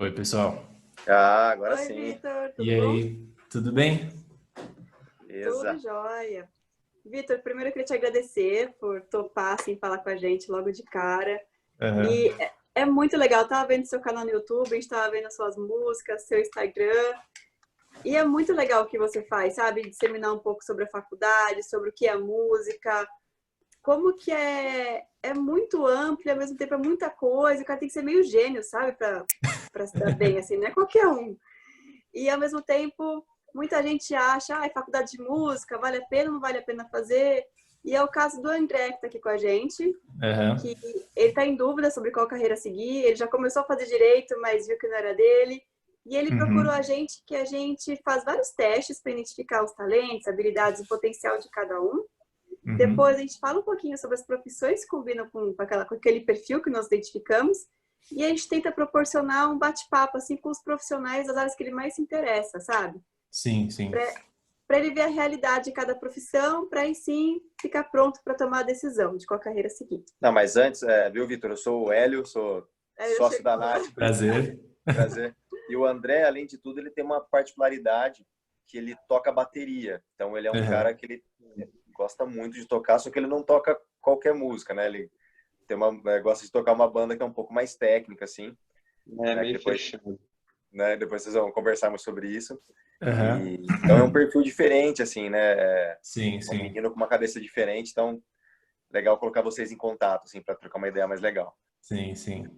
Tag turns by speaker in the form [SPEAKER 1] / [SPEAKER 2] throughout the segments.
[SPEAKER 1] Oi, pessoal.
[SPEAKER 2] Ah, agora
[SPEAKER 3] Oi,
[SPEAKER 2] sim.
[SPEAKER 3] Vitor,
[SPEAKER 1] E
[SPEAKER 3] tudo bom?
[SPEAKER 1] aí, tudo bem?
[SPEAKER 3] Tudo
[SPEAKER 2] Beleza.
[SPEAKER 3] jóia. Vitor, primeiro eu queria te agradecer por topar assim, falar com a gente logo de cara.
[SPEAKER 1] Aham.
[SPEAKER 3] E é muito legal, eu tava vendo seu canal no YouTube, a gente tava vendo as suas músicas, seu Instagram. E é muito legal o que você faz, sabe? Disseminar um pouco sobre a faculdade, sobre o que é música, como que é muito amplo e ao mesmo tempo é muita coisa. O cara tem que ser meio gênio, sabe? Pra se dar bem, assim, não é qualquer um. E ao mesmo tempo, muita gente acha, ah, faculdade de música, vale a pena ou não vale a pena fazer? E é o caso do André, que está aqui com a gente,
[SPEAKER 1] Aham.
[SPEAKER 3] que ele está em dúvida sobre qual carreira seguir, ele já começou a fazer direito, mas viu que não era dele. E ele procurou a
[SPEAKER 1] Uhum.
[SPEAKER 3] gente, que a gente faz vários testes para identificar os talentos, habilidades e potencial de cada um. Depois a
[SPEAKER 1] Uhum.
[SPEAKER 3] gente fala um pouquinho sobre as profissões que combinam com aquele perfil que nós identificamos. E a gente tenta proporcionar um bate-papo assim com os profissionais das áreas que ele mais se interessa, sabe?
[SPEAKER 1] Sim, sim.
[SPEAKER 3] Para ele ver a realidade de cada profissão, para aí sim ficar pronto para tomar a decisão de qual carreira seguir.
[SPEAKER 2] Não, mas antes, viu, Vitor? Eu sou o Hélio, sou
[SPEAKER 3] Aí eu
[SPEAKER 2] sócio
[SPEAKER 3] chego
[SPEAKER 2] da
[SPEAKER 3] lá.
[SPEAKER 2] Nath.
[SPEAKER 1] Prazer.
[SPEAKER 2] Prazer. E o André, além de tudo, ele tem uma particularidade que ele toca bateria. Então, ele é um
[SPEAKER 1] Aham.
[SPEAKER 2] cara que ele gosta muito de tocar, só que ele não toca qualquer música, né? Ele gosta de tocar uma banda que é um pouco mais técnica, assim,
[SPEAKER 4] É
[SPEAKER 2] né? Que
[SPEAKER 4] meio
[SPEAKER 2] depois,
[SPEAKER 4] fechado.
[SPEAKER 2] né? Depois vocês vão conversarmos sobre isso.
[SPEAKER 1] Aham.
[SPEAKER 2] E então é um perfil diferente, assim, né?
[SPEAKER 1] Sim,
[SPEAKER 2] Um
[SPEAKER 1] sim.
[SPEAKER 2] menino com uma cabeça diferente, então legal colocar vocês em contato, assim, para trocar uma ideia mais legal.
[SPEAKER 1] Sim, sim.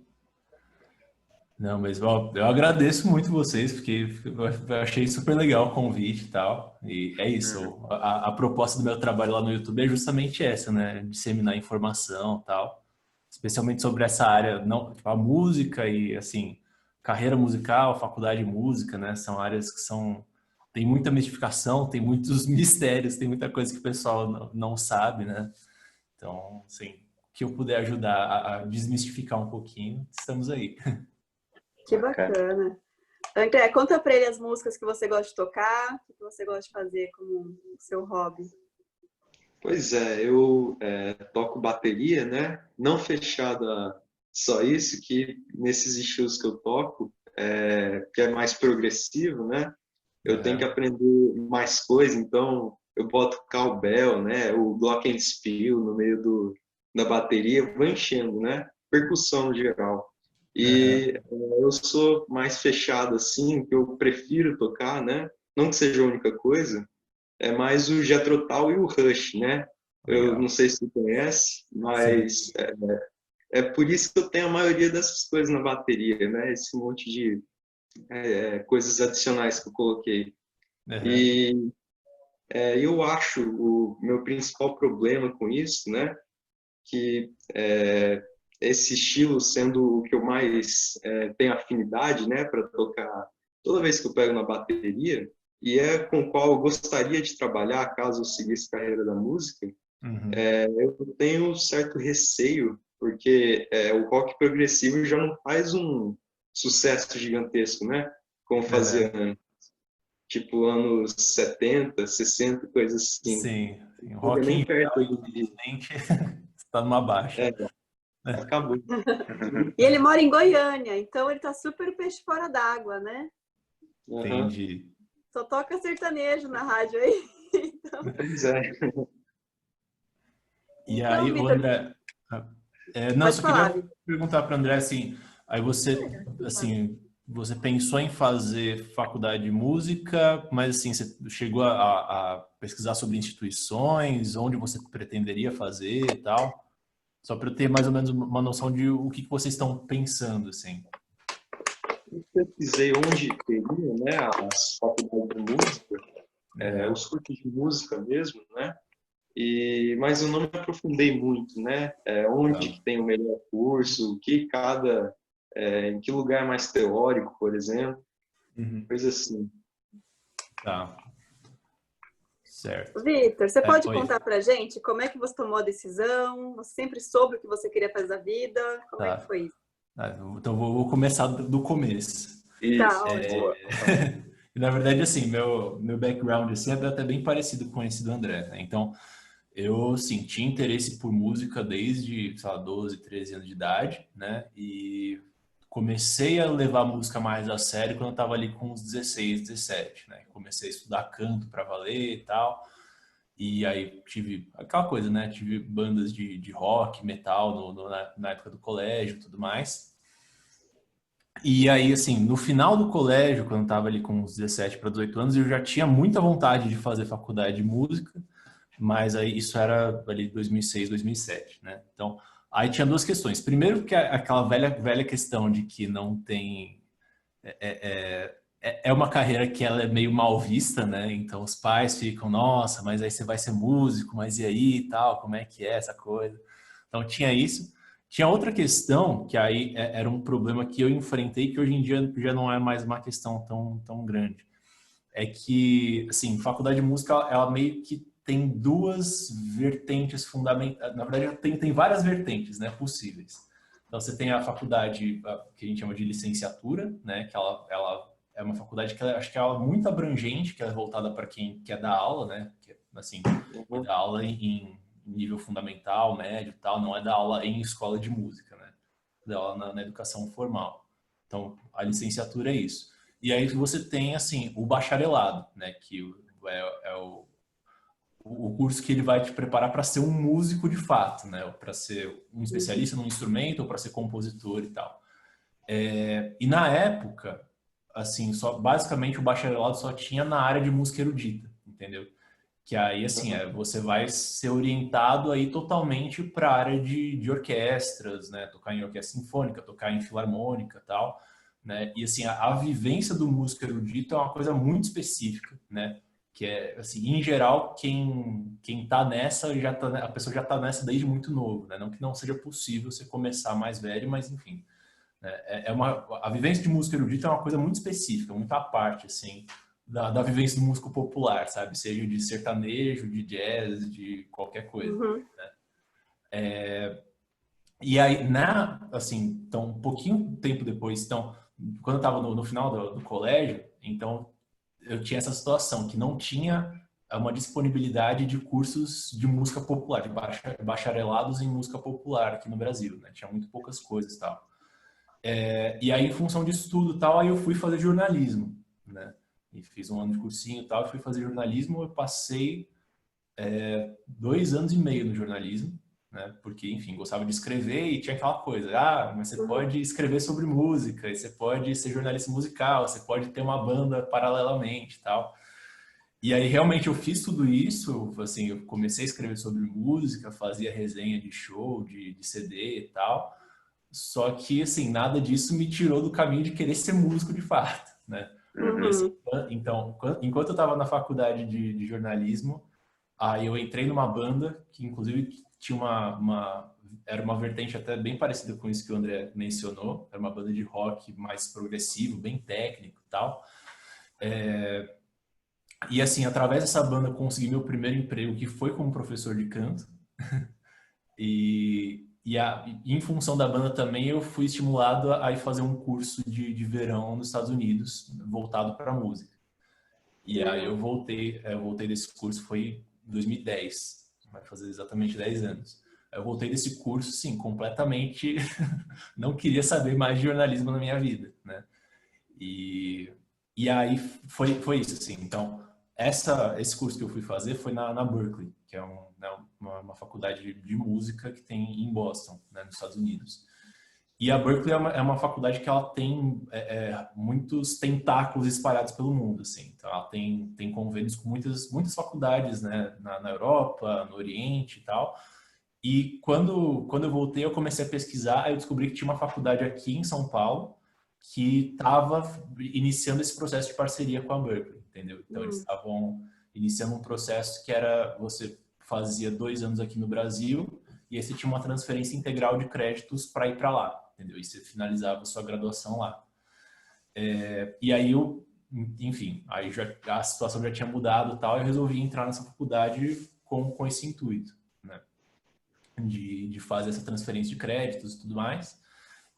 [SPEAKER 1] Não, mas ó, eu agradeço muito vocês, porque eu achei super legal o convite e tal. E é
[SPEAKER 2] Uhum.
[SPEAKER 1] isso. A proposta do meu trabalho lá no YouTube é justamente essa, né? Disseminar informação e tal. Especialmente sobre essa área, não, tipo, a música e, assim, carreira musical, faculdade de música, né? São áreas que são... Tem muita mistificação, tem muitos mistérios, tem muita coisa que o pessoal não sabe, né? Então, assim, que eu puder ajudar a desmistificar um pouquinho, estamos aí.
[SPEAKER 3] Que
[SPEAKER 2] Bacana.
[SPEAKER 3] bacana. André, conta para ele as músicas que você gosta de tocar, o que você gosta de fazer como seu hobby.
[SPEAKER 4] Pois é, eu toco bateria, né? Não fechado a só isso, que nesses estilos que eu toco, que é mais progressivo, né? Eu tenho que
[SPEAKER 1] Aham.
[SPEAKER 4] aprender mais coisas, então eu boto cowbell, né? O glockenspiel no meio da bateria, vou enchendo, né? Percussão no geral. E
[SPEAKER 1] Aham.
[SPEAKER 4] eu sou mais fechado assim, que eu prefiro tocar, né? Não que seja a única coisa, é mais o Jethro Tull e o Rush, né? Eu não
[SPEAKER 1] Legal.
[SPEAKER 4] sei se tu conhece,
[SPEAKER 1] Sim,
[SPEAKER 4] mas
[SPEAKER 1] sim.
[SPEAKER 4] é por isso que eu tenho a maioria dessas coisas na bateria, né? Esse monte de coisas adicionais que eu coloquei.
[SPEAKER 1] Aham.
[SPEAKER 4] E eu acho o meu principal problema com isso, né? Que esse estilo sendo o que eu mais tenho afinidade, né? Para tocar toda vez que eu pego na bateria, e é com o qual eu gostaria de trabalhar caso eu seguisse carreira da música.
[SPEAKER 1] Uhum.
[SPEAKER 4] Eu tenho certo receio, porque o rock progressivo já não faz um sucesso gigantesco, né? Como fazia
[SPEAKER 1] Aham.
[SPEAKER 4] tipo anos 70, 60, coisas assim.
[SPEAKER 1] Sim, sim.
[SPEAKER 4] Não
[SPEAKER 1] O
[SPEAKER 4] chega
[SPEAKER 1] Rock in
[SPEAKER 4] nem
[SPEAKER 1] Rio,
[SPEAKER 4] perto de...
[SPEAKER 1] infelizmente, está numa baixa.
[SPEAKER 4] É, acabou.
[SPEAKER 3] E ele mora em Goiânia, então ele tá super peixe fora d'água, né?
[SPEAKER 4] Uhum.
[SPEAKER 1] Entendi.
[SPEAKER 3] Só toca sertanejo na rádio aí.
[SPEAKER 4] Pois é.
[SPEAKER 1] E
[SPEAKER 3] Então,
[SPEAKER 1] aí, o
[SPEAKER 3] Vitor,
[SPEAKER 1] André, não, eu
[SPEAKER 3] pode
[SPEAKER 1] só
[SPEAKER 3] falar,
[SPEAKER 1] queria
[SPEAKER 3] Vitor.
[SPEAKER 1] perguntar para o André assim, aí você, assim, você pensou em fazer faculdade de música, mas assim, você chegou a pesquisar sobre instituições, onde você pretenderia fazer e tal, só para eu ter mais ou menos uma noção de o que que vocês estão pensando, assim.
[SPEAKER 4] Eu pesquisei onde teria, né, as faculdades de música,
[SPEAKER 1] Aham.
[SPEAKER 4] os cursos de música mesmo, né? Mas eu não me aprofundei muito, né? Onde
[SPEAKER 1] Tá.
[SPEAKER 4] que tem o melhor curso, em que lugar é mais teórico, por exemplo,
[SPEAKER 1] Uhum.
[SPEAKER 4] coisa assim.
[SPEAKER 1] Tá, certo.
[SPEAKER 3] Vitor, você pode
[SPEAKER 1] Oi,
[SPEAKER 3] contar pra gente como é que você tomou a decisão? Você sempre soube o que você queria fazer da vida? Como é que
[SPEAKER 1] tá.
[SPEAKER 3] foi isso?
[SPEAKER 1] Então vou começar do começo.
[SPEAKER 3] Tá,
[SPEAKER 2] Isso,
[SPEAKER 3] ótimo.
[SPEAKER 2] boa.
[SPEAKER 1] E, na verdade, assim, meu background assim, é até bem parecido com esse do André, né? Então, eu senti interesse por música desde, sei lá, 12, 13 anos de idade, né? E comecei a levar a música mais a sério quando eu estava ali com uns 16, 17, né? Comecei a estudar canto para valer e tal. E aí tive aquela coisa, né? Tive bandas de rock, metal na época do colégio e tudo mais. E aí, assim, no final do colégio, quando eu tava ali com uns 17 para 18 anos, eu já tinha muita vontade de fazer faculdade de música, mas aí isso era ali 2006, 2007, né? Então, aí tinha duas questões. Primeiro, que é aquela velha questão de que não tem... É uma carreira que ela é meio mal vista, né? Então, os pais ficam, nossa, mas aí você vai ser músico, mas e aí e tal, como é que é essa coisa? Então, tinha isso. Tinha outra questão, que aí era um problema que eu enfrentei, que hoje em dia já não é mais uma questão tão grande. É que, assim, faculdade de música, ela meio que tem duas vertentes fundamentais. Na verdade, tem várias vertentes, né, possíveis. Então, você tem a faculdade que a gente chama de licenciatura, né, que ela é uma faculdade que acho que ela é muito abrangente, que é voltada para quem quer dar aula, né, que, assim, dá aula em nível fundamental, médio e tal, não é dar aula em escola de música, né? Dar aula na educação formal. Então, a licenciatura é isso. E aí você tem, assim, o bacharelado, né? Que é o curso que ele vai te preparar para ser um músico de fato, né? Para ser um especialista num instrumento ou para ser compositor e tal. E na época, assim, basicamente o bacharelado só tinha na área de música erudita, entendeu? Que aí, assim, você vai ser orientado aí totalmente para a área de orquestras, né? Tocar em orquestra sinfônica, tocar em filarmônica e tal, né? E, assim, a vivência do músico erudito é uma coisa muito específica, né? Que é, assim, em geral, quem tá nessa, a pessoa já tá nessa desde muito novo, né? Não que não seja possível você começar mais velho, mas, enfim. Né? A vivência de músico erudito é uma coisa muito específica, muito à parte, assim, da vivência do músico popular, sabe? Seja de sertanejo, de jazz, de qualquer coisa. Né? E aí, assim, então, um pouquinho tempo depois, então, quando eu estava no final do colégio, então, eu tinha essa situação, que não tinha uma disponibilidade de cursos de música popular, de bacharelados em música popular aqui no Brasil, né? Tinha muito poucas coisas e tal. E aí, em função disso tudo e tal, aí eu fui fazer jornalismo, né? E fiz um ano de cursinho e tal, fui fazer jornalismo, eu passei 2 anos e meio no jornalismo, né? Porque, enfim, gostava de escrever e tinha aquela coisa, mas você pode escrever sobre música, e você pode ser jornalista musical, você pode ter uma banda paralelamente e tal. E aí, realmente, eu fiz tudo isso, assim, eu comecei a escrever sobre música, fazia resenha de show, de CD e tal, só que, assim, nada disso me tirou do caminho de querer ser músico de fato, né? E, assim, então, enquanto eu estava na faculdade de jornalismo, aí eu entrei numa banda que, inclusive, tinha era uma vertente até bem parecida com isso que o André mencionou. Era uma banda de rock mais progressivo, bem técnico e tal. E, assim, através dessa banda, eu consegui meu primeiro emprego, que foi como professor de canto. E em função da banda também, eu fui estimulado a ir fazer um curso de verão nos Estados Unidos, voltado para música. E aí eu voltei desse curso, foi em 2010, vai fazer exatamente 10 anos. Eu voltei desse curso, sim, completamente não queria saber mais de jornalismo na minha vida, né? E aí foi isso, assim. Então, esse curso que eu fui fazer foi na Berklee, que é uma faculdade de música que tem em Boston, né, nos Estados Unidos. E a Berklee é uma faculdade que ela tem muitos tentáculos espalhados pelo mundo, assim. Então, ela tem convênios com muitas faculdades, né, na Europa, no Oriente e tal. E quando eu voltei, eu comecei a pesquisar, aí eu descobri que tinha uma faculdade aqui em São Paulo que estava iniciando esse processo de parceria com a Berklee, entendeu? Então, eles estavam iniciando um processo que era, você fazia 2 anos aqui no Brasil e aí você tinha uma transferência integral de créditos para ir para lá, entendeu? E você finalizava a sua graduação lá. E aí enfim, aí a situação já tinha mudado e tal, eu resolvi entrar nessa faculdade com esse intuito, né? De fazer essa transferência de créditos e tudo mais.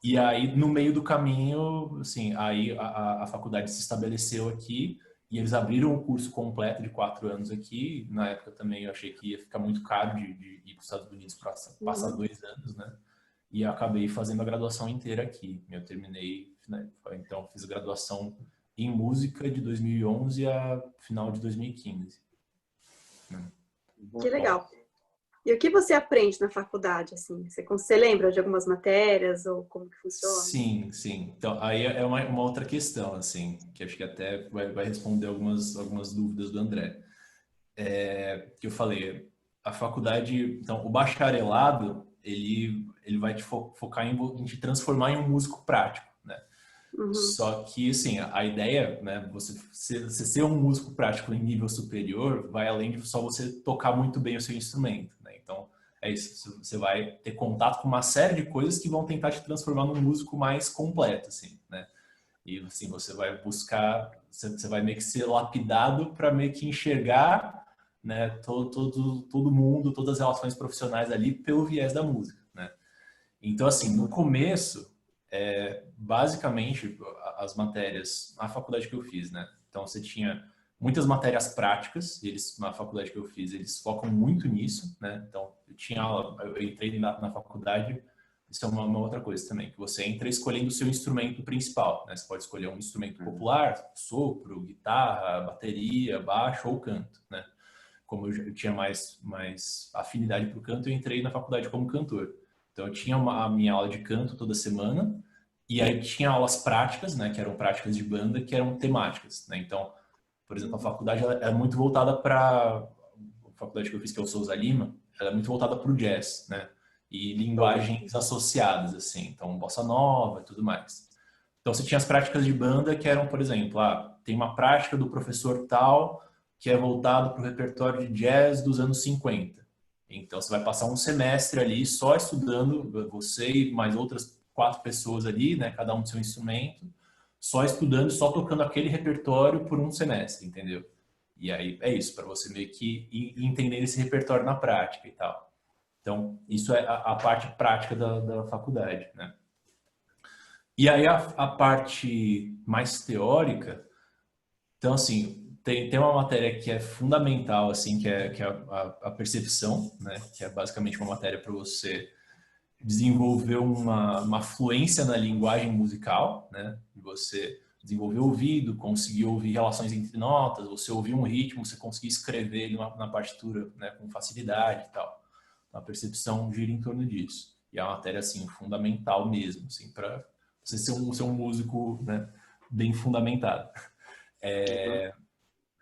[SPEAKER 1] E aí, no meio do caminho, assim, aí a faculdade se estabeleceu aqui e eles abriram o curso completo de 4 anos aqui. Na época também eu achei que ia ficar muito caro de ir para os Estados Unidos para passar 2 anos, né? e acabei fazendo a graduação inteira aqui. Eu terminei, né, então fiz a graduação em música de 2011 a final de 2015.
[SPEAKER 3] Que legal. E o que você aprende na faculdade, assim? Você lembra de algumas matérias ou como que funciona?
[SPEAKER 1] Sim, sim. Então, aí é uma outra questão, assim, que acho que até vai responder algumas dúvidas do André. Que eu falei, a faculdade, então, o bacharelado, ele vai te focar em te transformar em um músico prático, né?
[SPEAKER 3] Uhum.
[SPEAKER 1] Só que, assim, a ideia, né, você ser um músico prático em nível superior vai além de só você tocar muito bem o seu instrumento, né? Então, é isso. Você vai ter contato com uma série de coisas que vão tentar te transformar num músico mais completo, assim, né? E, assim, você vai buscar, você vai meio que ser lapidado para meio que enxergar, né, todo mundo, todas as relações profissionais ali pelo viés da música, né? Então, assim, no começo, basicamente, as matérias, a faculdade que eu fiz, né? Então, você tinha muitas matérias práticas, na faculdade que eu fiz, eles focam muito nisso, né? Então, eu entrei na faculdade, isso é uma outra coisa também, que você entra escolhendo o seu instrumento principal, né? Você pode escolher um instrumento popular, sopro, guitarra, bateria, baixo ou canto, né? Como eu tinha mais afinidade para o canto, eu entrei na faculdade como cantor. Então, eu tinha a minha aula de canto toda semana, e aí tinha aulas práticas, né, que eram práticas de banda, que eram temáticas, né? Então, por exemplo, a faculdade ela é muito voltada para... A faculdade que eu fiz, que é o Souza Lima, ela é muito voltada para o jazz, né? E linguagens associadas, assim. Então, bossa nova e tudo mais. Então, você tinha as práticas de banda que eram, por exemplo, tem uma prática do professor tal que é voltado para o repertório de jazz dos anos 50. Então, você vai passar um semestre ali só estudando, você e mais outras 4 pessoas ali, né, cada um do seu instrumento, só estudando, só tocando aquele repertório por um semestre, entendeu? E aí é isso, para você meio que ir entender esse repertório na prática e tal. Então, isso é a parte prática da faculdade, né? E aí a parte mais teórica, então, assim, tem uma matéria que é fundamental, assim, que é a percepção, né? Que é basicamente uma matéria para você desenvolver uma fluência na linguagem musical, né? De você desenvolver o ouvido, conseguir ouvir relações entre notas, você ouvir um ritmo, você conseguir escrever ele na partitura, né, com facilidade e tal. Então, a percepção gira em torno disso. E é uma matéria, assim, fundamental mesmo, assim, para você ser um músico, né, bem fundamentado.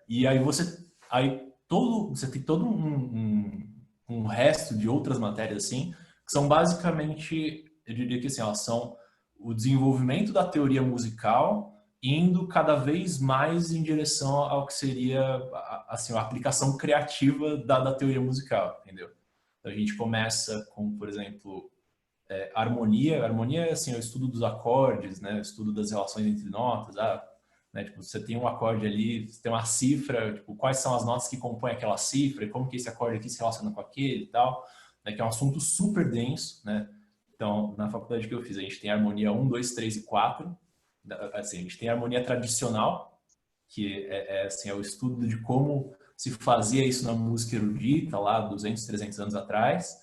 [SPEAKER 1] E aí você tem todo um resto de outras matérias assim, que são basicamente, eu diria que assim, elas são o desenvolvimento da teoria musical indo cada vez mais em direção ao que seria assim, a aplicação criativa da teoria musical, entendeu? Então a gente começa com, por exemplo, harmonia. Harmonia é assim, o estudo dos acordes, né? O estudo das relações entre notas. Né? Tipo, você tem um acorde ali, você tem uma cifra, tipo, quais são as notas que compõem aquela cifra, e como que esse acorde aqui se relaciona com aquele e tal, né? Que é um assunto super denso, né? Então, na faculdade que eu fiz, a gente tem harmonia 1, 2, 3 e 4. Assim, a gente tem a harmonia tradicional, que assim, é o estudo de como se fazia isso na música erudita, lá 200, 300 anos atrás.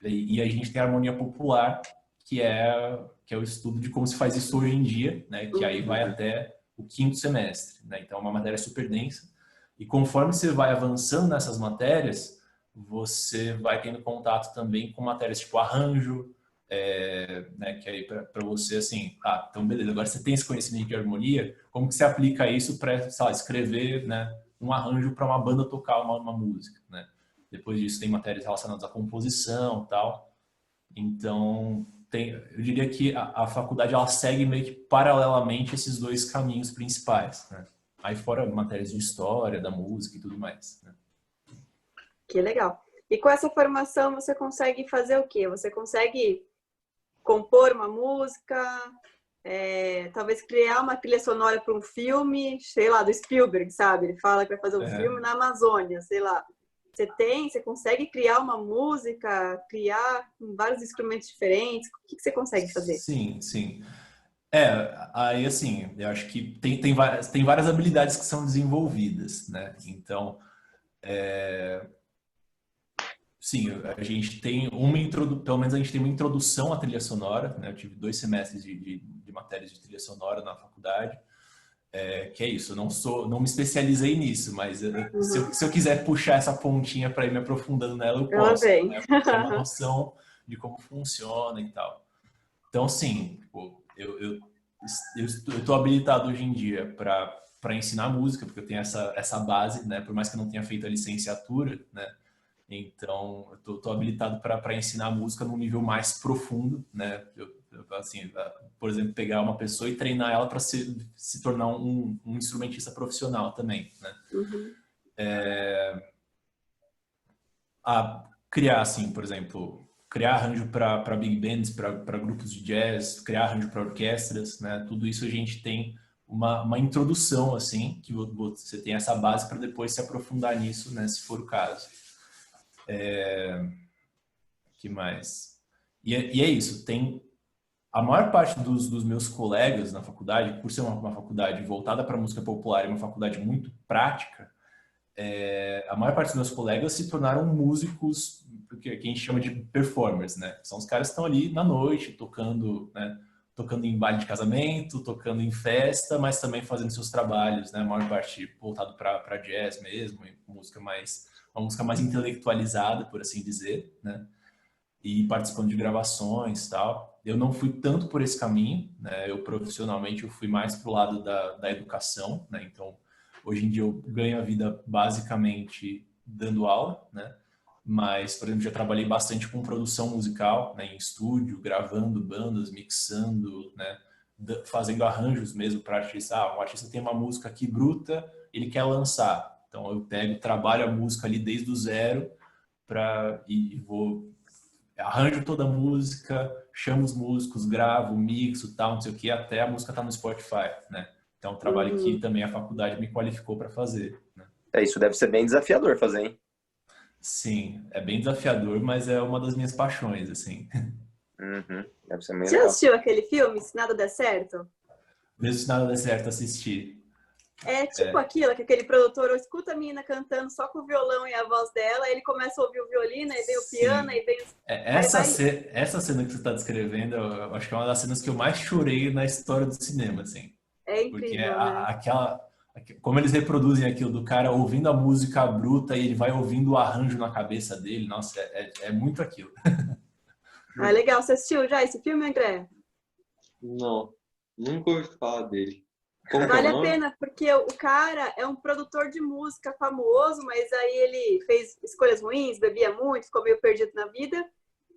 [SPEAKER 1] E a gente tem a harmonia popular, que é o estudo de como se faz isso hoje em dia, né? Que aí vai até o 5º semestre, né? Então é uma matéria super densa. E conforme você vai avançando nessas matérias, você vai tendo contato também com matérias tipo arranjo, né? Que aí para você assim, então beleza, agora você tem esse conhecimento de harmonia, como que você aplica isso para, sei lá, escrever, né, um arranjo para uma banda tocar uma música, né? Depois disso tem matérias relacionadas à composição e tal. Então, eu diria que a faculdade ela segue meio que paralelamente esses 2 caminhos principais, né? Aí fora matérias de história, da música e tudo mais, né?
[SPEAKER 3] Que legal. E com essa formação você consegue fazer o quê? Você consegue compor uma música, talvez criar uma trilha sonora para um filme, sei lá, do Spielberg, sabe? Ele fala que vai fazer um filme na Amazônia, sei lá. Você consegue criar uma música, criar vários instrumentos diferentes? O que você consegue fazer?
[SPEAKER 1] Sim, sim. Aí assim, eu acho que tem várias habilidades que são desenvolvidas, né? Então, sim, a gente tem pelo menos a gente tem uma introdução à trilha sonora, né? Eu tive 2 semestres de matérias de trilha sonora na faculdade, que é isso, eu não me especializei nisso, mas
[SPEAKER 3] Uhum.
[SPEAKER 1] se eu quiser puxar essa pontinha para ir me aprofundando nela, eu
[SPEAKER 3] Ela
[SPEAKER 1] posso,
[SPEAKER 3] vem.
[SPEAKER 1] né? Para ter uma noção de como funciona e tal. Então, sim, pô, eu estou habilitado hoje em dia para ensinar música, porque eu tenho essa base, né? Por mais que eu não tenha feito a licenciatura, né? Então, eu tô habilitado para ensinar música num nível mais profundo, né? Assim, por exemplo, pegar uma pessoa e treinar ela para se tornar um instrumentista profissional também, né?
[SPEAKER 3] Uhum.
[SPEAKER 1] A criar, assim, por exemplo, criar arranjo para big bands, para grupos de jazz, criar arranjo para orquestras, né? Tudo isso a gente tem uma introdução, assim, que você tem essa base para depois se aprofundar nisso, né? Se for o caso. Que mais? E é isso, tem a maior parte dos meus colegas na faculdade, por ser uma faculdade voltada para música popular e uma faculdade muito prática, a maior parte dos meus colegas se tornaram músicos, porque a gente chama de performers, né? São os caras que estão ali na noite, tocando, né? Tocando em baile de casamento, tocando em festa, mas também fazendo seus trabalhos, né? A maior parte voltado para jazz mesmo, uma música mais intelectualizada, por assim dizer, né? E participando de gravações e tal. Eu não fui tanto por esse caminho, né? Eu profissionalmente eu fui mais pro lado da educação, né? Então, hoje em dia eu ganho a vida basicamente dando aula, né? Mas, por exemplo, já trabalhei bastante com produção musical, né? Em estúdio, gravando bandas, mixando, né? Fazendo arranjos mesmo para artista. Um artista tem uma música aqui bruta, ele quer lançar. Então eu pego, trabalho a música ali desde o zero e vou arranjo toda a música, chamo os músicos, gravo, mixo, tal, não sei o que, até a música tá no Spotify, né? Então, é um trabalho que
[SPEAKER 3] Uhum.
[SPEAKER 1] também a faculdade me qualificou para fazer, né?
[SPEAKER 2] Isso deve ser bem desafiador fazer, hein?
[SPEAKER 1] Sim, é bem desafiador, mas é uma das minhas paixões, assim.
[SPEAKER 2] Uhum. Deve ser bem
[SPEAKER 3] Você já
[SPEAKER 2] legal.
[SPEAKER 3] assistiu aquele filme, Se Nada Der Certo?
[SPEAKER 1] Mesmo se nada der certo assistir.
[SPEAKER 3] É tipo aquilo que aquele produtor escuta a menina cantando só com o violão e a voz dela, aí ele começa a ouvir o violino, aí vem o piano,
[SPEAKER 1] Sim.
[SPEAKER 3] aí vem... Aí vai...
[SPEAKER 1] Essa cena que você está descrevendo, eu acho que é uma das cenas que eu mais chorei na história do cinema, assim.
[SPEAKER 3] É
[SPEAKER 1] Porque
[SPEAKER 3] incrível, né?
[SPEAKER 1] como eles reproduzem aquilo do cara ouvindo a música bruta e ele vai ouvindo o arranjo na cabeça dele, nossa, é muito aquilo.
[SPEAKER 3] Ah, legal. Você assistiu já esse filme, André?
[SPEAKER 4] Não, nunca ouvi falar dele. Como que é o
[SPEAKER 3] Vale a
[SPEAKER 4] nome?
[SPEAKER 3] pena, porque o cara é um produtor de música famoso, mas aí ele fez escolhas ruins, bebia muito, ficou meio perdido na vida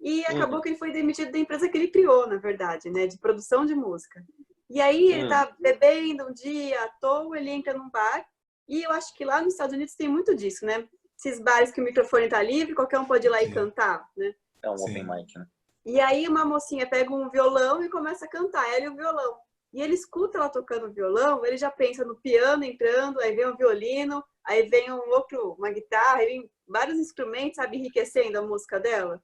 [SPEAKER 3] e acabou
[SPEAKER 4] Hum,
[SPEAKER 3] que ele foi demitido da empresa que ele criou, na verdade, né, de produção de música. E aí ele
[SPEAKER 4] hum,
[SPEAKER 3] tá bebendo um dia à toa, ele entra num bar e eu acho que lá nos Estados Unidos tem muito disso, né? Esses bares que o microfone tá livre, qualquer um pode ir lá e
[SPEAKER 1] Sim,
[SPEAKER 3] cantar, né?
[SPEAKER 2] É um open
[SPEAKER 1] sim.
[SPEAKER 2] mic, né?
[SPEAKER 3] E aí uma mocinha pega um violão e começa a cantar, ela e o violão. E ele escuta ela tocando violão, ele já pensa no piano entrando, aí vem um violino, aí vem uma guitarra, aí vem vários instrumentos, sabe, enriquecendo a música dela.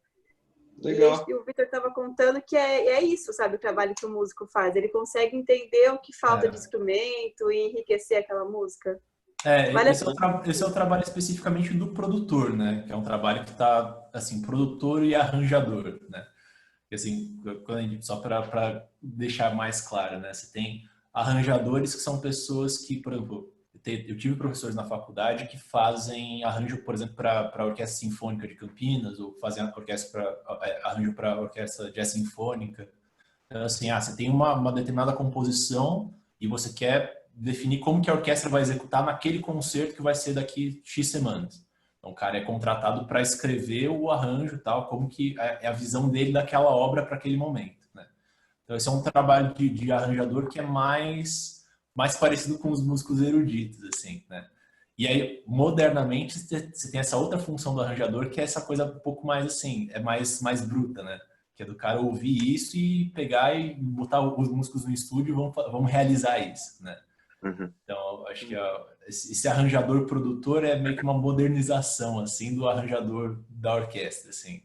[SPEAKER 4] legal.
[SPEAKER 3] E o Victor estava contando que é isso, sabe, o trabalho que o músico faz. Ele consegue entender o que falta de
[SPEAKER 1] É.
[SPEAKER 3] instrumento e enriquecer aquela música. Vale a pena.
[SPEAKER 1] Esse é o trabalho especificamente do produtor, né? Que é um trabalho que está, assim, produtor e arranjador, né? E, assim, só para deixar mais claro, né? Você tem arranjadores que são pessoas que, por exemplo, eu tive professores na faculdade que fazem arranjo, por exemplo, para a Orquestra Sinfônica de Campinas, ou fazem arranjo para a Orquestra Jazz Sinfônica. Então, assim, você tem uma determinada composição e você quer definir como que a orquestra vai executar naquele concerto que vai ser daqui X semanas. Então, o cara é contratado para escrever o arranjo, tal, como que é a visão dele daquela obra para aquele momento, né? Então, esse é um trabalho de arranjador que é mais parecido com os músicos eruditos, assim, né? E aí, modernamente, você tem essa outra função do arranjador, que é essa coisa um pouco mais, assim, mais bruta, né? Que é do cara ouvir isso e pegar e botar os músicos no estúdio e vamos realizar isso, né?
[SPEAKER 2] Uhum.
[SPEAKER 1] Então, acho que esse arranjador produtor é meio que uma modernização, assim, do arranjador da orquestra, assim.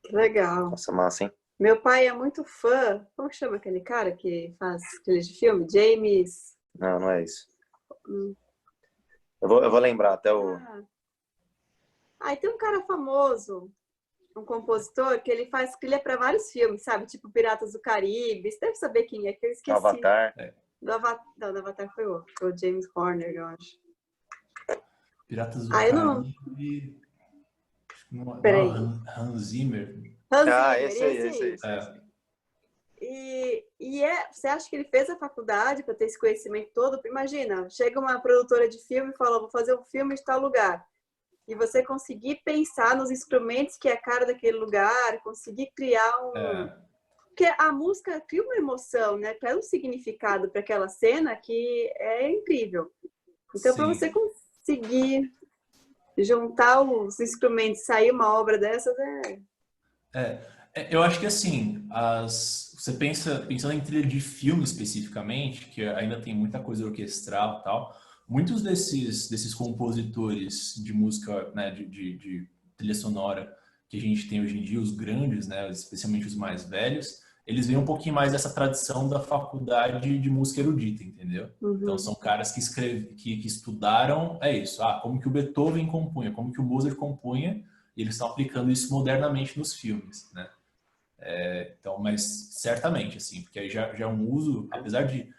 [SPEAKER 3] Que legal.
[SPEAKER 2] Nossa, massa, hein?
[SPEAKER 3] Meu pai é muito fã. Como que chama aquele cara que faz aqueles de filme? James.
[SPEAKER 2] Não, não é isso.
[SPEAKER 3] Hum.
[SPEAKER 2] Eu vou lembrar até o.
[SPEAKER 3] Ah, e tem um cara famoso. um compositor que ele faz trilha para vários filmes, sabe? Tipo Piratas do Caribe. Você deve saber quem é, que eu esqueci.
[SPEAKER 2] Avatar.
[SPEAKER 3] Do Avatar, não, do Avatar foi o James Horner, eu acho.
[SPEAKER 1] Piratas do
[SPEAKER 3] Eu não...
[SPEAKER 1] Caribe.
[SPEAKER 3] Peraí.
[SPEAKER 1] Hans Zimmer.
[SPEAKER 3] Hans
[SPEAKER 2] Ah,
[SPEAKER 3] Zimmer,
[SPEAKER 2] esse aí.
[SPEAKER 3] esse. Você acha que ele fez a faculdade para ter esse conhecimento todo? Imagina, chega uma produtora de filme e fala, vou fazer um filme de tal lugar. E você conseguir pensar nos instrumentos que é a cara daquele lugar, conseguir criar Porque a música cria uma emoção, né? Traz um significado para aquela cena que é incrível. Então, para você conseguir juntar os instrumentos, sair uma obra dessas,
[SPEAKER 1] Eu acho que assim, você pensando em trilha de filme especificamente, que ainda tem muita coisa orquestral e tal, muitos desses compositores de música, né, de trilha sonora que a gente tem hoje em dia, os grandes, né, especialmente os mais velhos, eles vêm um pouquinho mais dessa tradição da faculdade de música erudita, entendeu? Então são caras que estudaram, como que o Beethoven compunha, como que o Mozart compunha, e eles estão aplicando isso modernamente nos filmes, né? Então, mas certamente, assim, porque aí já é um uso, apesar de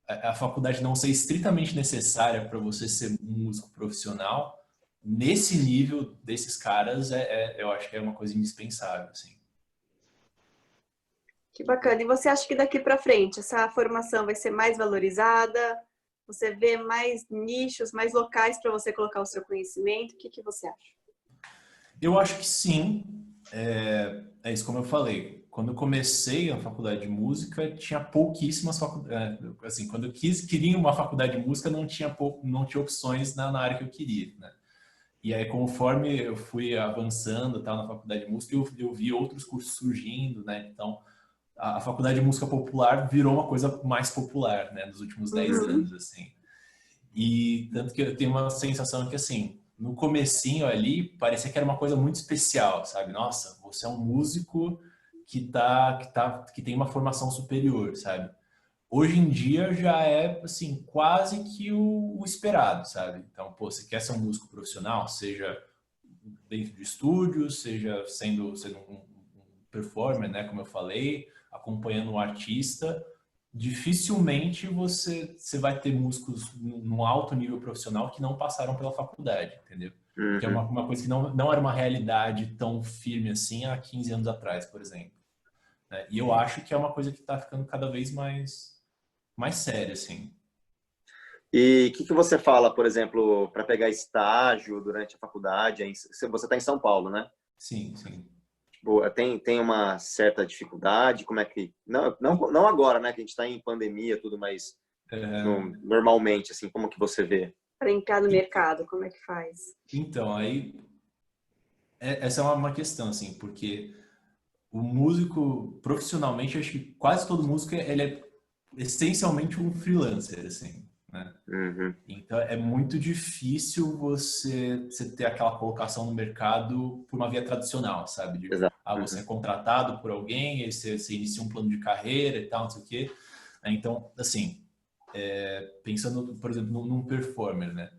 [SPEAKER 1] a faculdade não ser estritamente necessária para você ser um músico profissional, nesse nível desses caras, eu acho que é uma coisa indispensável, assim.
[SPEAKER 3] Que bacana. E você acha que daqui para frente essa formação vai ser mais valorizada? Você vê mais nichos, mais locais para você colocar o seu conhecimento? O que você acha?
[SPEAKER 1] Eu acho que sim. É isso, como eu falei. Quando eu comecei a faculdade de música, tinha pouquíssimas faculdades. Assim, quando eu queria uma faculdade de música, não tinha opções na área que eu queria, né? E aí, conforme eu fui avançando, na faculdade de música, eu vi outros cursos surgindo, né? Então, a faculdade de música popular virou uma coisa mais popular, né? Nos últimos 10 anos, assim. E tanto que eu tenho uma sensação que, assim, no comecinho ali, parecia que era uma coisa muito especial, sabe? Nossa, você é um músico que tem uma formação superior, sabe? Hoje em dia já é, assim, quase que o esperado, sabe? Então, pô, você quer ser um músico profissional, seja dentro de estúdio, seja sendo um performer, né, como eu falei, acompanhando um artista, dificilmente você vai ter músicos num alto nível profissional que não passaram pela faculdade, entendeu? Que é uma coisa que não era uma realidade tão firme assim há 15 anos atrás, por exemplo. Né? E eu acho que é uma coisa que está ficando cada vez mais séria, assim.
[SPEAKER 2] E o que você fala, por exemplo, para pegar estágio durante a faculdade? Você está em São Paulo, né?
[SPEAKER 1] Sim, sim.
[SPEAKER 2] Tipo, tem uma certa dificuldade? Como é que... Não agora, né? Que a gente está em pandemia, tudo, mas normalmente, assim, como que você vê?
[SPEAKER 3] Para entrar no mercado, como é que faz?
[SPEAKER 1] Então, aí... Essa é uma questão, assim, porque o músico, profissionalmente, acho que quase todo músico ele é essencialmente um freelancer, assim, né? Então é muito difícil você ter aquela colocação no mercado por uma via tradicional, sabe?
[SPEAKER 2] Exato.
[SPEAKER 1] Você é contratado por alguém, aí você inicia um plano de carreira e tal, não sei o quê. Então, assim, pensando, por exemplo, num performer, né?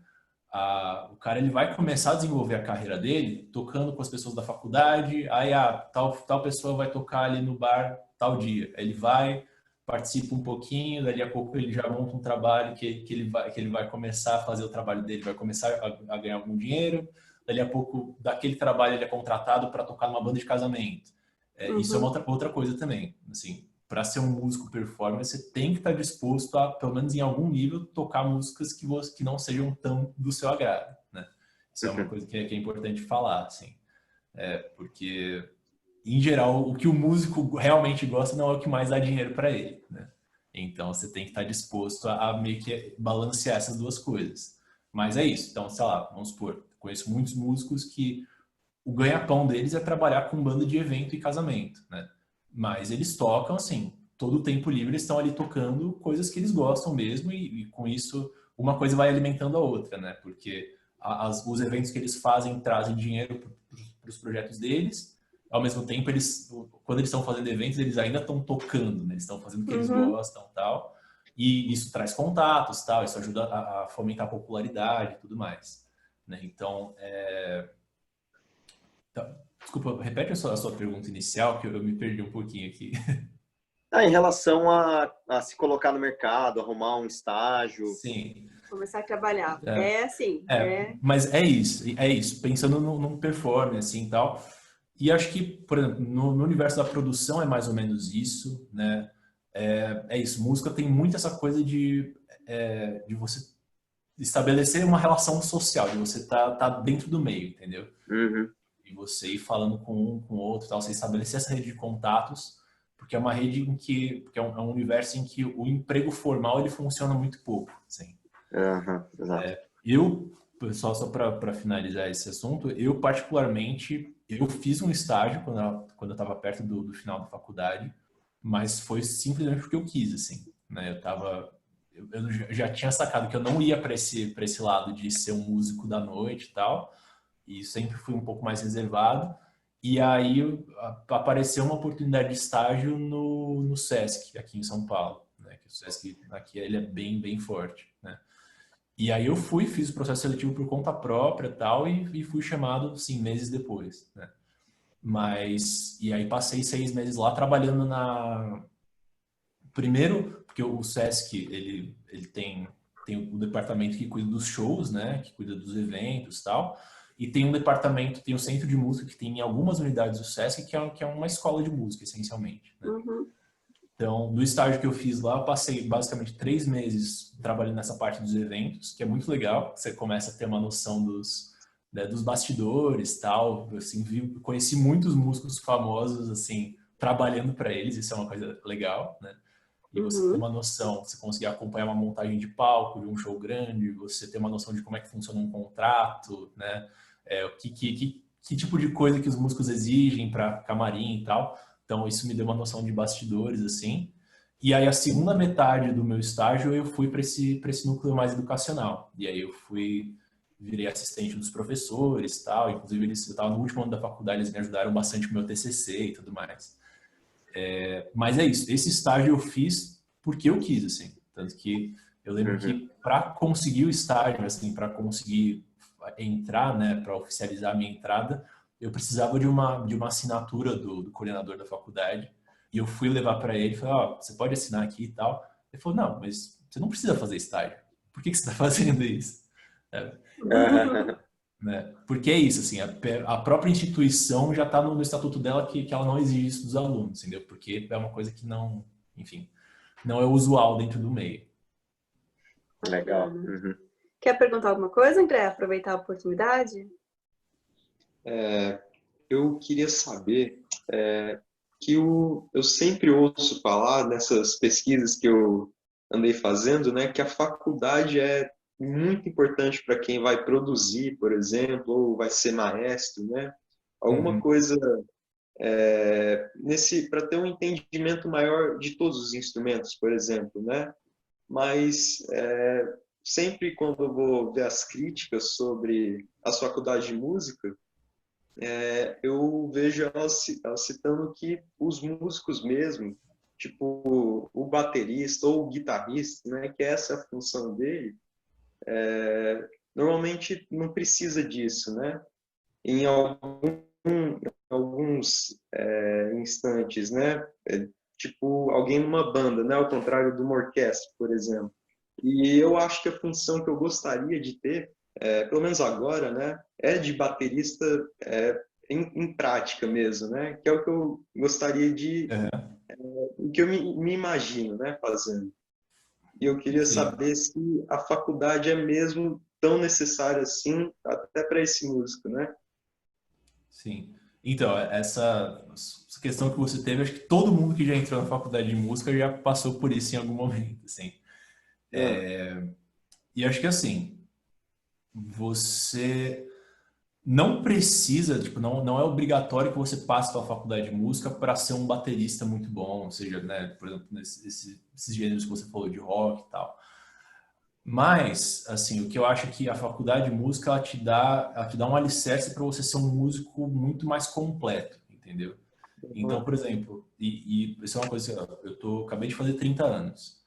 [SPEAKER 1] O cara ele vai começar a desenvolver a carreira dele tocando com as pessoas da faculdade, aí tal pessoa vai tocar ali no bar tal dia. Aí ele vai, participa um pouquinho, dali a pouco ele já monta um trabalho que ele vai começar a fazer o trabalho dele, vai começar a ganhar algum dinheiro, dali a pouco daquele trabalho ele é contratado para tocar numa banda de casamento. Isso é uma outra coisa também, assim, para ser um músico performer, você tem que estar disposto a, pelo menos em algum nível, tocar músicas que não sejam tão do seu agrado, né? Isso é uma coisa que é importante falar, assim. Porque, em geral, o que o músico realmente gosta não é o que mais dá dinheiro para ele, né? Então, você tem que estar disposto a meio que balancear essas duas coisas. Mas é isso. Então, sei lá, vamos supor, conheço muitos músicos que o ganha-pão deles é trabalhar com banda de evento e casamento, né? Mas eles tocam, assim, todo o tempo livre eles estão ali tocando coisas que eles gostam mesmo e com isso uma coisa vai alimentando a outra, né? Porque os eventos que eles fazem trazem dinheiro para os projetos deles, ao mesmo tempo quando eles estão fazendo eventos eles ainda estão tocando, né? Eles estão fazendo o que eles gostam, tal, e isso traz contatos, tal, isso ajuda a fomentar a popularidade e tudo mais, né? Então, Desculpa, repete a sua pergunta inicial, que eu me perdi um pouquinho aqui.
[SPEAKER 2] Em relação a se colocar no mercado, arrumar um estágio.
[SPEAKER 1] Sim.
[SPEAKER 3] Começar a trabalhar. Assim.
[SPEAKER 1] Mas é isso. Pensando num performance, assim, e tal. E acho que, por exemplo, no universo da produção é mais ou menos isso, né? É isso. Música tem muito essa coisa de você estabelecer uma relação social, de você tá dentro do meio, entendeu?
[SPEAKER 2] Uhum.
[SPEAKER 1] E você ir falando com um, com o outro, tal, você estabelecer essa rede de contatos, porque é uma rede em que é um universo em que o emprego formal ele funciona muito pouco, assim.
[SPEAKER 2] Uhum, exato.
[SPEAKER 1] Pessoal, só para finalizar esse assunto, eu particularmente, eu fiz um estágio quando eu estava perto do final da faculdade, mas foi simplesmente porque eu quis, assim, né? Eu já tinha sacado que eu não ia para esse lado de ser um músico da noite e tal, e sempre fui um pouco mais reservado. E aí apareceu uma oportunidade de estágio no Sesc, aqui em São Paulo, né? Que o Sesc aqui ele é bem forte, né? E aí eu fiz o processo seletivo por conta própria e tal, e fui chamado, sim, meses depois, né? E aí passei 6 meses lá trabalhando Primeiro, porque o Sesc, ele tem o departamento que cuida dos shows, né? Que cuida dos eventos e tal. E tem um departamento, tem um centro de música que tem em algumas unidades do Sesc, que é uma escola de música, essencialmente, né?
[SPEAKER 3] Uhum.
[SPEAKER 1] Então, no estágio que eu fiz lá, eu passei basicamente 3 meses trabalhando nessa parte dos eventos, que é muito legal. Você começa a ter uma noção dos bastidores, tal. Assim, conheci muitos músicos famosos, assim, trabalhando para eles. Isso é uma coisa legal, né? E você ter uma noção, você conseguir acompanhar uma montagem de palco de um show grande, você ter uma noção de como é que funciona um contrato, né? Que tipo de coisa que os músicos exigem para camarim e tal. Então, isso me deu uma noção de bastidores, assim. E aí, a segunda metade do meu estágio, eu fui para esse núcleo mais educacional. E aí, virei assistente dos professores e tal. Inclusive, eu estava no último ano da faculdade, eles me ajudaram bastante com o meu TCC e tudo mais. Mas é isso. Esse estágio eu fiz porque eu quis, assim. Tanto que eu lembro que para conseguir o estágio, assim, para conseguir entrar, né, para oficializar a minha entrada, eu precisava de uma assinatura do coordenador da faculdade. E eu fui levar para ele e falei, ó, você pode assinar aqui e tal. Ele falou, não, mas você não precisa fazer estágio. Por que você está fazendo isso? Né? Porque é isso, assim, a própria instituição já está no estatuto dela que ela não exige isso dos alunos, entendeu? Porque é uma coisa que não, enfim, não é usual dentro do meio.
[SPEAKER 2] Legal.
[SPEAKER 3] Quer perguntar alguma coisa, André? Aproveitar a oportunidade?
[SPEAKER 4] Eu queria saber que eu sempre ouço falar nessas pesquisas que eu andei fazendo, né, que a faculdade é muito importante para quem vai produzir, por exemplo, ou vai ser maestro, né? Alguma coisa para ter um entendimento maior de todos os instrumentos, por exemplo, né? Mas sempre quando eu vou ver as críticas sobre as faculdades de música, eu vejo elas citando que os músicos mesmo, tipo o baterista ou o guitarrista, né, que essa é a função dele, normalmente não precisa disso, né? Em alguns instantes, né? Tipo alguém numa banda, né? Ao contrário de uma orquestra, por exemplo. E eu acho que a função que eu gostaria de ter, pelo menos agora, né, é de baterista em prática mesmo, né? Que é o que eu gostaria o que eu me imagino, né, fazendo. E eu queria
[SPEAKER 1] Sim.
[SPEAKER 4] saber se a faculdade é mesmo tão necessária assim, até para esse músico, né?
[SPEAKER 1] Sim. Então, essa questão que você teve, acho que todo mundo que já entrou na faculdade de música já passou por isso em algum momento, assim. E acho que, assim, você não precisa, tipo, não é obrigatório que você passe pela faculdade de música para ser um baterista muito bom, ou seja, né, por exemplo, esses gêneros que você falou de rock e tal. Mas, assim, o que eu acho é que a faculdade de música ela te dá um alicerce para você ser um músico muito mais completo, entendeu? Então, por exemplo, e isso é uma coisa, acabei de fazer 30 anos.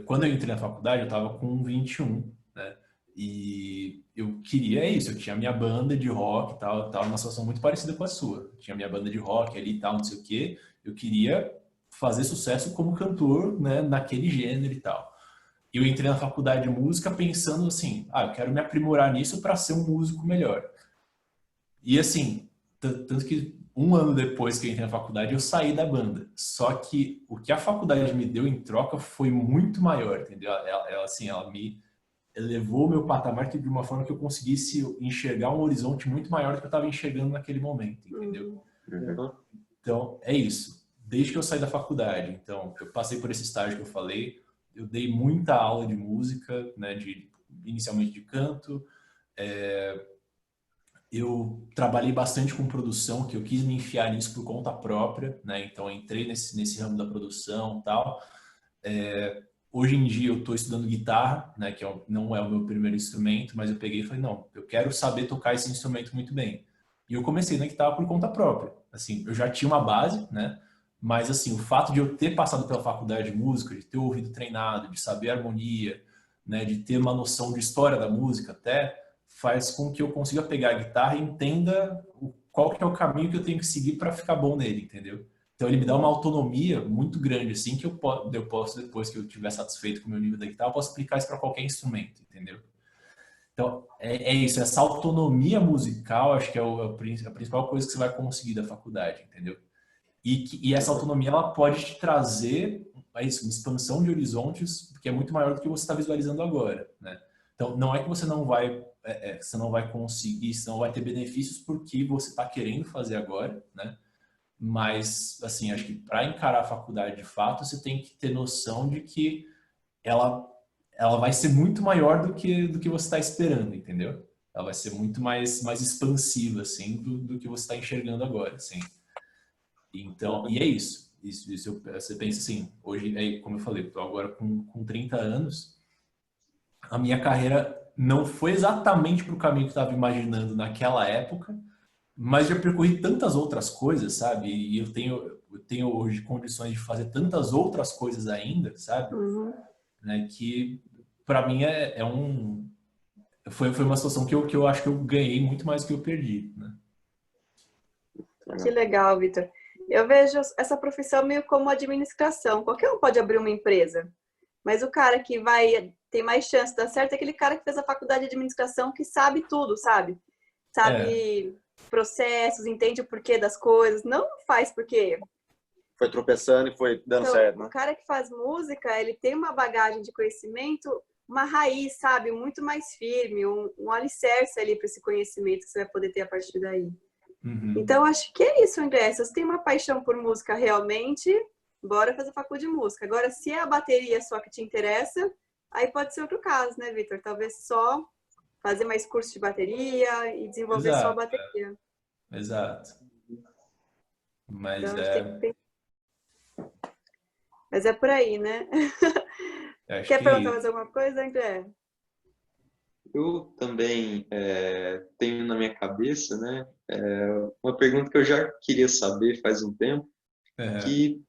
[SPEAKER 1] Quando eu entrei na faculdade, eu estava com 21, né? E eu queria isso, eu tinha minha banda de rock e tal, uma situação muito parecida com a sua. Eu tinha minha banda de rock ali e tal, não sei o quê. Eu queria fazer sucesso como cantor, né, naquele gênero e tal. Eu entrei na faculdade de música pensando assim, eu quero me aprimorar nisso para ser um músico melhor. E assim, tanto que um ano depois que eu entrei na faculdade, eu saí da banda. Só que o que a faculdade me deu em troca foi muito maior, entendeu? Ela me elevou o meu patamar de uma forma que eu conseguisse enxergar um horizonte muito maior do que eu estava enxergando naquele momento, entendeu? Então, é isso. Desde que eu saí da faculdade, então, eu passei por esse estágio que eu falei, eu dei muita aula de música, né, inicialmente de canto, eu trabalhei bastante com produção, que eu quis me enfiar nisso por conta própria, né, então eu entrei nesse ramo da produção e tal. Hoje em dia eu estou estudando guitarra, né, que não é o meu primeiro instrumento, mas eu peguei e falei, não, eu quero saber tocar esse instrumento muito bem. E eu comecei na guitarra por conta própria. Assim, eu já tinha uma base, né, mas assim, o fato de eu ter passado pela faculdade de música, de ter o ouvido treinado, de saber harmonia, né, de ter uma noção de história da música até, faz com que eu consiga pegar a guitarra e entenda qual que é o caminho que eu tenho que seguir para ficar bom nele, entendeu? Então ele me dá uma autonomia muito grande, assim, que eu posso, depois que eu estiver satisfeito com o meu nível da guitarra, eu posso aplicar isso para qualquer instrumento, entendeu? Então é isso, essa autonomia musical, acho que é a principal coisa que você vai conseguir da faculdade, entendeu? E essa autonomia, ela pode te trazer uma expansão de horizontes que é muito maior do que você está visualizando agora, né? Então não é que você não vai conseguir, você não vai ter benefícios porque você está querendo fazer agora, né? Mas, assim, acho que para encarar a faculdade de fato, você tem que ter noção de que ela vai ser muito maior do que você está esperando, entendeu? Ela vai ser muito mais expansiva, assim, do que você está enxergando agora, assim. Então, e é isso. Você pensa assim, hoje, como eu falei, estou agora com 30 anos, a minha carreira não foi exatamente para o caminho que eu estava imaginando naquela época, mas já percorri tantas outras coisas, sabe? E eu tenho hoje condições de fazer tantas outras coisas ainda, sabe? Né? Que para mim foi uma situação que eu acho que eu ganhei muito mais do que eu perdi, né?
[SPEAKER 3] Que legal, Vitor. Eu vejo essa profissão meio como administração. Qualquer um pode abrir uma empresa, mas o cara que tem mais chance de dar certo é aquele cara que fez a faculdade de administração, que sabe tudo, sabe? Sabe processos, entende o porquê das coisas, não faz porque
[SPEAKER 2] foi tropeçando e foi dando certo, né?
[SPEAKER 3] O cara que faz música, ele tem uma bagagem de conhecimento, uma raiz, sabe, muito mais firme, um alicerce ali para esse conhecimento que você vai poder ter a partir daí. Então, acho que é isso, André. Se você tem uma paixão por música realmente, bora fazer faculdade de música. Agora, se é a bateria só que te interessa, aí pode ser outro caso, né, Vitor? Talvez só fazer mais curso de bateria e desenvolver só a bateria.
[SPEAKER 1] Exato. Mas
[SPEAKER 3] então, Mas é por aí, né? Quer perguntar mais alguma coisa, André?
[SPEAKER 4] Eu também tenho na minha cabeça, né, uma pergunta que eu já queria saber faz um tempo, que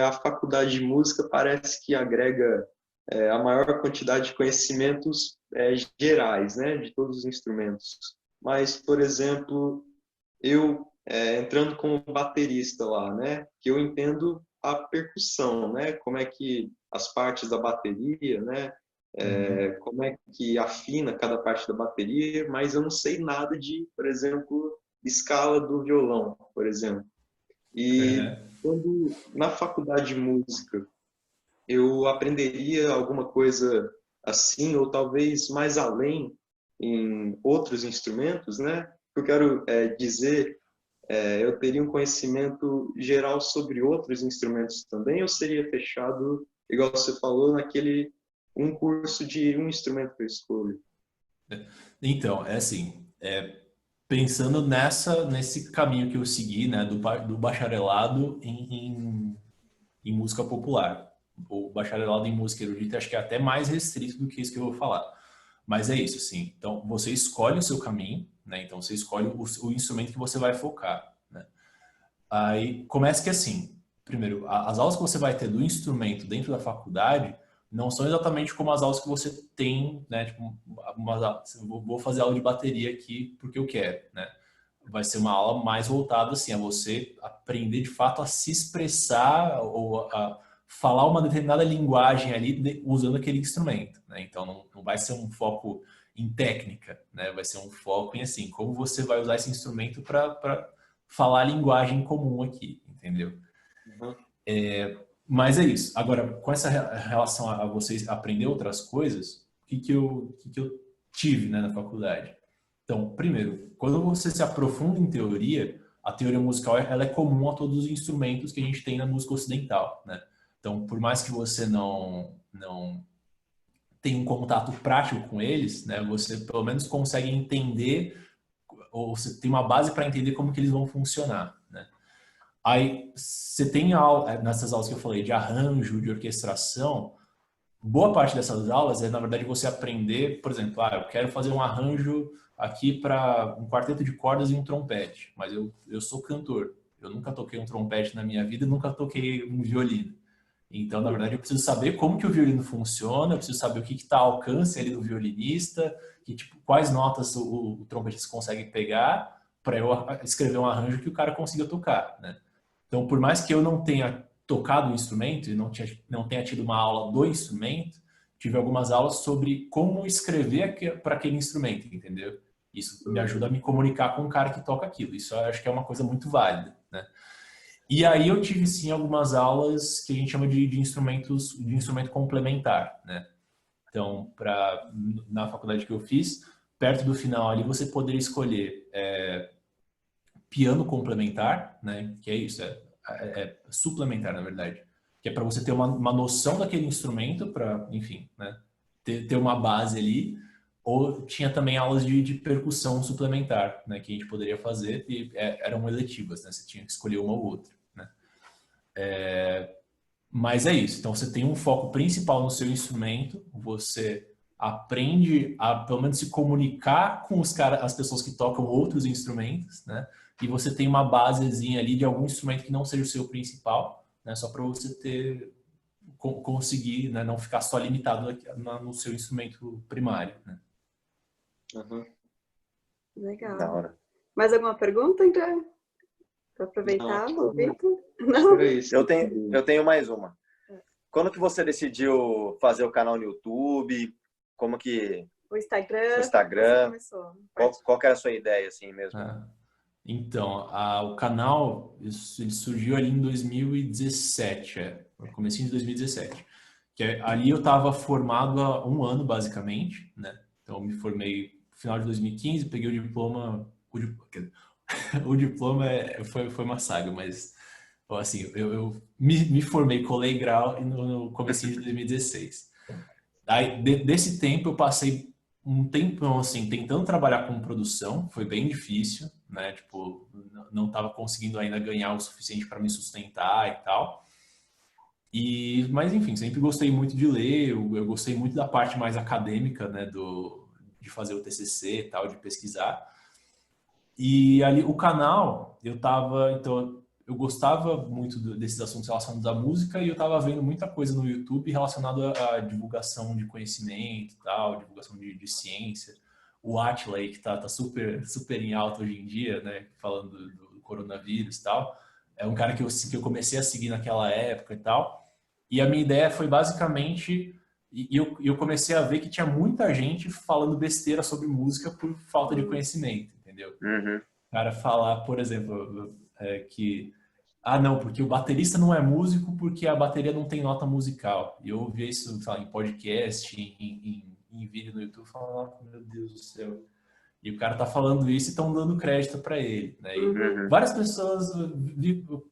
[SPEAKER 4] a faculdade de música parece que agrega a maior quantidade de conhecimentos gerais, né, de todos os instrumentos. Mas, por exemplo, eu entrando como baterista lá, né, que eu entendo a percussão, né, como é que as partes da bateria, né, como é que afina cada parte da bateria, mas eu não sei nada de, por exemplo, escala do violão, por exemplo. E quando na faculdade de música eu aprenderia alguma coisa assim, ou talvez mais além em outros instrumentos, né? Eu quero dizer, eu teria um conhecimento geral sobre outros instrumentos também, ou seria fechado, igual você falou, naquele um curso de um instrumento que eu escolho?
[SPEAKER 1] Então, é assim, pensando nesse caminho que eu segui, né, do bacharelado em música popular. O bacharelado em música erudita acho que é até mais restrito do que isso que eu vou falar. Mas é isso, sim. Então, você escolhe o seu caminho, né? Então, você escolhe o instrumento que você vai focar, né? Aí, começa que assim, primeiro, as aulas que você vai ter do instrumento dentro da faculdade não são exatamente como as aulas que você tem, né? Tipo, vou fazer aula de bateria aqui porque eu quero, né? Vai ser uma aula mais voltada assim, a você aprender de fato a se expressar ou a falar uma determinada linguagem ali usando aquele instrumento, né? Então não vai ser um foco em técnica, né? Vai ser um foco em assim, como você vai usar esse instrumento para falar a linguagem comum aqui, entendeu?
[SPEAKER 2] Uhum.
[SPEAKER 1] Mas é isso. Agora, com essa relação a vocês aprender outras coisas, o que eu tive, né, na faculdade? Então, primeiro, quando você se aprofunda em teoria, a teoria musical ela é comum a todos os instrumentos que a gente tem na música ocidental, né? Então, por mais que você não tenha um contato prático com eles, né, você pelo menos consegue entender, ou você tem uma base para entender como que eles vão funcionar, né? Aí, você tem aula, nessas aulas que eu falei, de arranjo, de orquestração, boa parte dessas aulas é, na verdade, você aprender, por exemplo, eu quero fazer um arranjo aqui para um quarteto de cordas e um trompete, mas eu sou cantor, eu nunca toquei um trompete na minha vida, nunca toquei um violino. Então, na verdade, eu preciso saber como que o violino funciona, eu preciso saber o que está ao alcance ali do violinista, tipo, quais notas o trompetista consegue pegar para eu escrever um arranjo que o cara consiga tocar, né? Então, por mais que eu não tenha tocado o instrumento e não tenha tido uma aula do instrumento, tive algumas aulas sobre como escrever para aquele instrumento, entendeu? Isso me ajuda a me comunicar com o cara que toca aquilo. Isso eu acho que é uma coisa muito válida, né? E aí eu tive, sim, algumas aulas que a gente chama de instrumento complementar, né? Então, na faculdade que eu fiz, perto do final ali, você poderia escolher piano complementar, né? Que é isso, é suplementar, na verdade. Que é para você ter uma noção daquele instrumento, para, enfim, né? Ter uma base ali. Ou tinha também aulas de percussão suplementar, né? Que a gente poderia fazer e eram eletivas, né? Você tinha que escolher uma ou outra, né? Mas é isso. Então, você tem um foco principal no seu instrumento, você aprende a, pelo menos, se comunicar com as pessoas que tocam outros instrumentos, né? E você tem uma basezinha ali de algum instrumento que não seja o seu principal, né? Só para você conseguir, né? Não ficar só limitado no seu instrumento primário, né?
[SPEAKER 2] Uhum.
[SPEAKER 3] Legal.
[SPEAKER 2] Da hora.
[SPEAKER 3] Mais alguma pergunta, então? Para aproveitar, Vitor?
[SPEAKER 4] Não, era isso.
[SPEAKER 2] Eu tenho mais uma. Quando que você decidiu fazer o canal no YouTube? Como que...
[SPEAKER 3] O Instagram.
[SPEAKER 2] Qual que era a sua ideia, assim mesmo?
[SPEAKER 1] Então, o canal ele surgiu ali em 2017, no comecinho de 2017. Ali eu estava formado há um ano, basicamente, né? Então, eu me formei no final de 2015, peguei o diploma... O diploma foi uma saga, mas assim, eu me formei, colei grau no comecinho de 2016. Aí, desse tempo, eu passei um tempão, assim, tentando trabalhar com produção, foi bem difícil, né? Tipo, não estava conseguindo ainda ganhar o suficiente para me sustentar e tal. Mas, enfim, sempre gostei muito de ler, eu gostei muito da parte mais acadêmica, né? De fazer o TCC e tal, de pesquisar. E ali, o canal, então, eu gostava muito desses assuntos relacionados à música e eu estava vendo muita coisa no YouTube relacionada à divulgação de conhecimento e tal, divulgação de ciência. O Átila aí, que tá super, super em alta hoje em dia, né, falando do coronavírus e tal, é um cara que eu comecei a seguir naquela época e tal. E a minha ideia foi basicamente... E eu comecei a ver que tinha muita gente falando besteira sobre música por falta de conhecimento, entendeu?
[SPEAKER 2] Uhum.
[SPEAKER 1] O cara falar, por exemplo, que... não, porque o baterista não é músico porque a bateria não tem nota musical. E eu ouvi isso, sei lá, em podcast, em vídeo no YouTube, falando, meu Deus do céu. E o cara tá falando isso e estão dando crédito para ele, né? E várias pessoas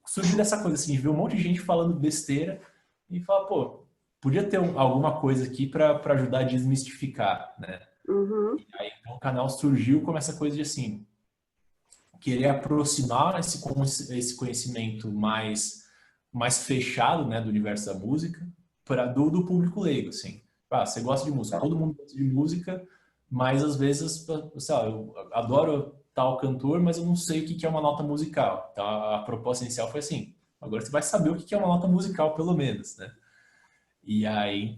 [SPEAKER 1] surgiu dessa coisa assim, viu um monte de gente falando besteira e fala, pô, podia ter alguma coisa aqui para ajudar a desmistificar, né? E aí então, o canal surgiu com essa coisa de assim, querer aproximar esse conhecimento mais fechado, né, do universo da música do público leigo, assim. Você gosta de música, todo mundo gosta de música, mas às vezes, sei lá, eu adoro tal cantor, mas eu não sei o que é uma nota musical. Então a proposta inicial foi assim, agora você vai saber o que é uma nota musical, pelo menos, né? E aí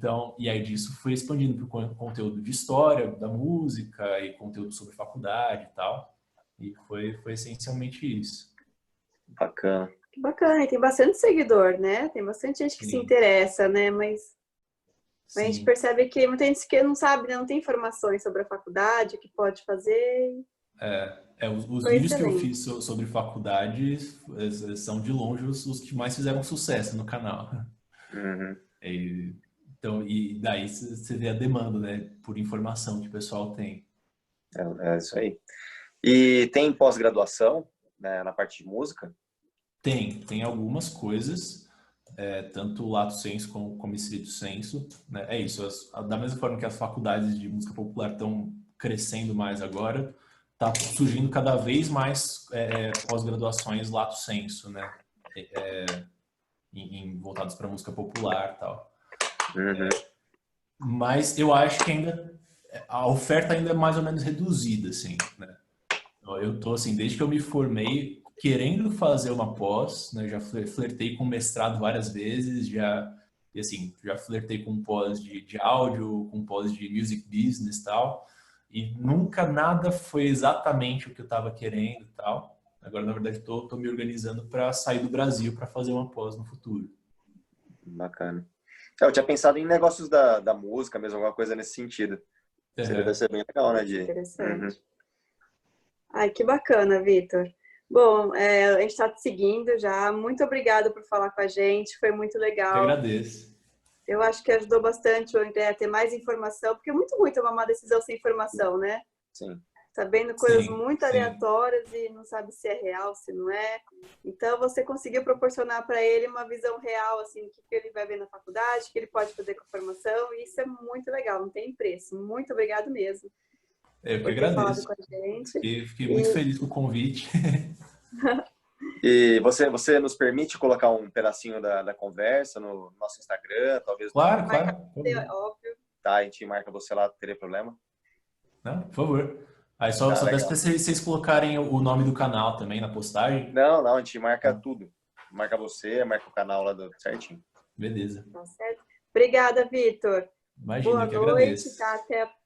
[SPEAKER 1] disso fui expandindo para o conteúdo de história, da música e conteúdo sobre faculdade e tal. E foi essencialmente isso.
[SPEAKER 2] Bacana.
[SPEAKER 3] Que bacana, e tem bastante seguidor, né? Tem bastante gente que se interessa, né? Mas a gente percebe que muita gente que não sabe, né? Não tem informações sobre a faculdade, o que pode fazer.
[SPEAKER 1] Os vídeos que eu fiz sobre faculdade são de longe os que mais fizeram sucesso no canal.
[SPEAKER 2] Uhum.
[SPEAKER 1] Então, e daí você vê a demanda, né, por informação que o pessoal tem.
[SPEAKER 2] É isso aí. E tem pós-graduação, né, na parte de música?
[SPEAKER 1] Tem algumas coisas, tanto lato sensu como estrito sensu, né? É isso, da mesma forma que as faculdades de música popular estão crescendo mais agora, tá surgindo cada vez mais pós-graduações lato sensu, né? Voltados para música popular e tal.
[SPEAKER 2] Uhum.
[SPEAKER 1] Mas eu acho que ainda a oferta ainda é mais ou menos reduzida, assim, né? Eu tô assim, desde que eu me formei, querendo fazer uma pós, né? Já flertei com mestrado várias vezes, já flertei com pós de áudio, com pós de music business e tal, e nunca nada foi exatamente o que eu estava querendo e tal. Agora, na verdade, tô me organizando para sair do Brasil para fazer uma pós no futuro.
[SPEAKER 2] Bacana. Eu tinha pensado em negócios da música mesmo, alguma coisa nesse sentido. Deve ser bem legal, né?
[SPEAKER 3] Interessante. Ai, que bacana, Vitor. Bom, a gente está te seguindo já. Muito obrigada por falar com a gente. Foi muito legal.
[SPEAKER 1] Eu agradeço.
[SPEAKER 3] Eu acho que ajudou bastante o André a ter mais informação, porque é muito ruim tomar uma decisão sem informação, né?
[SPEAKER 2] Sim.
[SPEAKER 3] Sabendo coisas muito aleatórias e não sabe se é real, se não é. Então, você conseguiu proporcionar para ele uma visão real, assim, do que ele vai ver na faculdade, o que ele pode fazer com a formação, e isso é muito legal, não tem preço. Muito obrigado mesmo.
[SPEAKER 1] Eu que agradeço.
[SPEAKER 3] Com a gente.
[SPEAKER 1] Fiquei muito feliz com o convite.
[SPEAKER 2] E você nos permite colocar um pedacinho da conversa no nosso Instagram, talvez?
[SPEAKER 1] Claro.
[SPEAKER 3] Óbvio.
[SPEAKER 2] Tá, a gente marca você lá, teria problema?
[SPEAKER 1] Não, por favor. Aí só peço para vocês colocarem o nome do canal também na postagem.
[SPEAKER 2] Não, a gente marca tudo. Marca você, marca o canal lá certinho.
[SPEAKER 1] Beleza.
[SPEAKER 3] Tá certo. Obrigada, Vitor.
[SPEAKER 1] Imagina,
[SPEAKER 3] Boa noite, tá?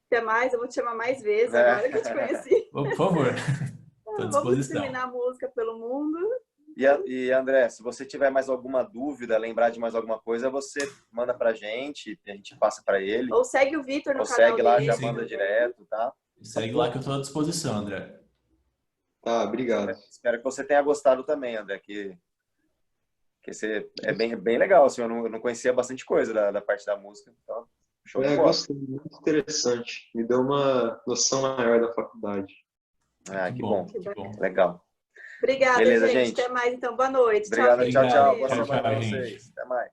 [SPEAKER 3] Até mais. Eu vou te chamar mais vezes agora que eu te conheci.
[SPEAKER 1] Por favor. Estou à disposição.
[SPEAKER 3] Vamos disseminar a música pelo mundo.
[SPEAKER 2] E André, se você tiver mais alguma dúvida, lembrar de mais alguma coisa, você manda pra gente, a gente passa para ele.
[SPEAKER 3] Ou segue o Vitor no
[SPEAKER 2] canal
[SPEAKER 3] dele.
[SPEAKER 2] Segue lá, já manda direto, tá?
[SPEAKER 1] Segue lá que eu estou à disposição, André.
[SPEAKER 4] Tá, obrigado.
[SPEAKER 2] Espero que você tenha gostado também, André, que é bem legal, assim, eu não conhecia bastante coisa da parte da música, então show de bola.
[SPEAKER 4] Gostei, muito interessante, me deu uma noção maior da faculdade.
[SPEAKER 2] Que bom. Legal.
[SPEAKER 3] Obrigada,
[SPEAKER 2] beleza,
[SPEAKER 3] gente. Até mais, então. Boa noite.
[SPEAKER 2] Obrigado, tchau. Boa
[SPEAKER 1] semana
[SPEAKER 2] para vocês. Até mais.